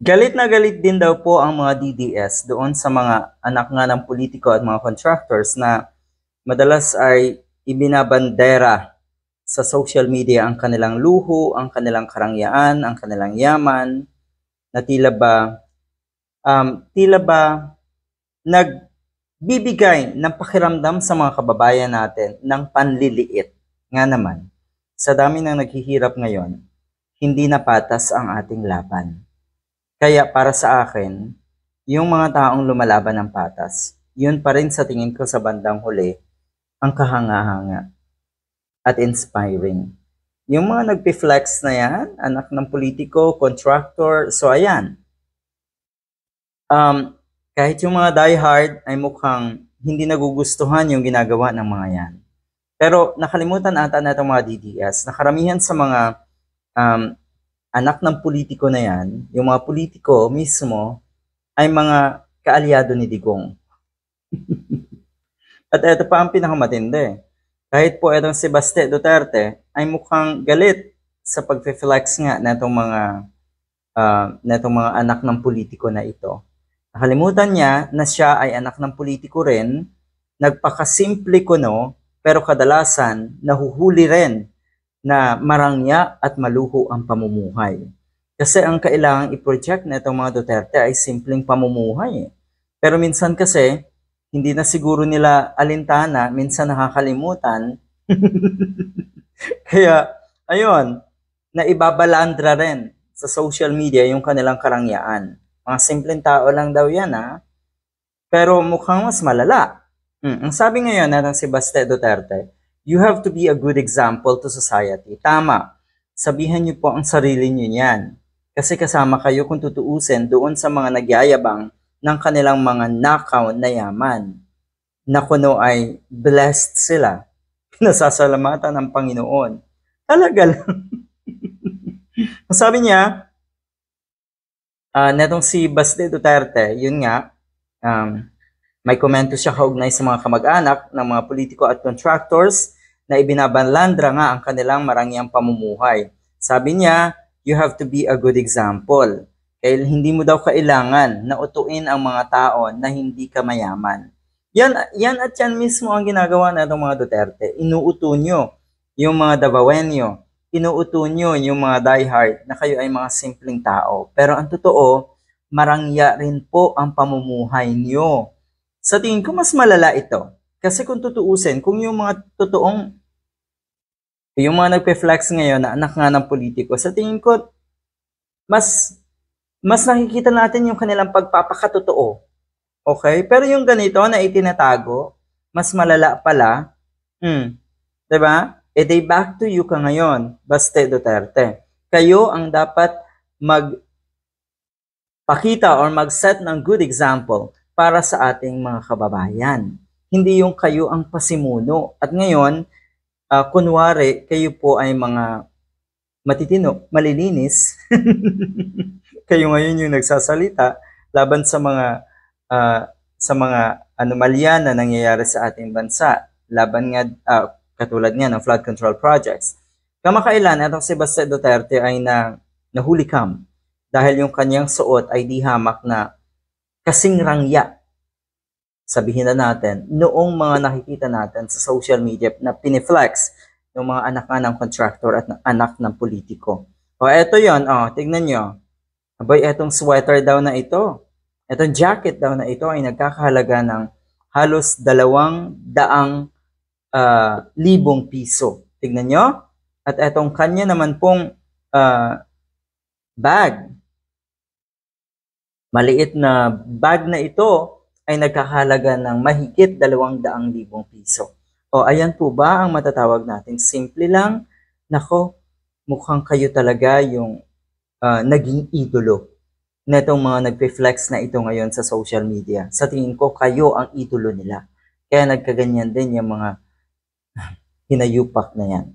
Galit na galit din daw po ang mga DDS doon sa mga anak nga ng politiko at mga contractors na madalas ay ibinabandera sa social media ang kanilang luho, ang kanilang karangyaan, ang kanilang yaman, na tila ba nagbibigay ng pakiramdam sa mga kababayan natin ng panliliit. Nga naman, sa dami ng naghihirap ngayon, hindi na patas ang ating laban. Kaya para sa akin, yung mga taong lumalaban ng patas, yun pa rin sa tingin ko sa bandang huli, ang kahanga-hanga at inspiring. Yung mga nagpi-flex na yan, anak ng politiko, contractor, so ayan. Kahit yung mga diehard ay mukhang hindi nagugustuhan yung ginagawa ng mga yan. Pero nakalimutan ata na itong mga DDS, na karamihan sa mga anak ng politiko na yan, yung mga politiko mismo, ay mga kaalyado ni Digong. At ito pa ang pinakamatindi. Kahit po itong si Baste Duterte ay mukhang galit sa pag-flex nga na itong mga anak ng politiko na ito. Nakalimutan niya na siya ay anak ng politiko rin, nagpakasimple kuno, pero kadalasan nahuhuli rin na marangya at maluho ang pamumuhay. Kasi ang kailangang i-project na itong mga Duterte ay simpleng pamumuhay. Pero minsan kasi, hindi na siguro nila alintana, minsan nakakalimutan. Kaya, ayun, naibabalandra rin sa social media yung kanilang karangyaan. Mga simpleng tao lang daw yan, ha? Pero mukhang mas malala. Ang sabi ngayon natang si Baste Duterte, you have to be a good example to society. Tama. Sabihan niyo po ang sarili niyo yan. Kasi kasama kayo kung tutuusin doon sa mga nagyayabang ng kanilang mga nakaw na yaman. Na kuno ay blessed sila. Pinasasalamatan ng Panginoon. Talaga lang. Sabi niya, netong si Baste Duterte, yun nga, may komento siya kaugnay sa mga kamag-anak ng mga politiko at contractors na ibinabalandra nga ang kanilang marangyang pamumuhay. Sabi niya, you have to be a good example. Kaya hindi mo daw kailangan na utuin ang mga tao na hindi ka mayaman. Yan at yan mismo ang ginagawa na itong mga Duterte. Inuuto nyo yung mga Davaoenyo. Inuuto nyo yung mga diehard na kayo ay mga simpleng tao. Pero ang totoo, marangya rin po ang pamumuhay nyo. Sa tingin ko, mas malala ito. Kasi kung tutuusin, kung yung mga yung mga nagpe-flex ngayon na anak nga ng politiko, sa tingin ko, mas nakikita natin yung kanilang pagpapakatotoo. Okay? Pero yung ganito na itinatago, mas malala pala. Diba? Day back to you ka ngayon, Baste Duterte. Kayo ang dapat magpakita or mag-set ng good example para sa ating mga kababayan. Hindi yung kayo ang pasimuno. At ngayon, kunwari, kayo po ay mga matitino, malilinis. Kayo ngayon yung nagsasalita laban sa mga anomalya na nangyayari sa ating bansa. Laban nga, katulad nga ng flood control projects. Kamakailan, itong si Baste Duterte ay nahulikam dahil yung kanyang suot ay di hamak na kasing rangya, sabihin na natin, noong mga nakikita natin sa social media na piniflex ng mga anak ng contractor at anak ng politiko. O eto yon, tignan nyo. Abay, etong sweater daw na ito, etong jacket daw na ito ay nagkakahalaga ng halos 200,000 piso. Tignan nyo. At etong kanya naman pong bag, maliit na bag na ito ay nagkakahalaga ng mahigit 200,000 piso. O ayan po ba ang matatawag natin? Simple lang, nako, mukhang kayo talaga yung naging idolo na itong mga nagpe-flex na ito ngayon sa social media. Sa tingin ko, kayo ang idolo nila. Kaya nagkaganyan din yung mga hinayupak na yan.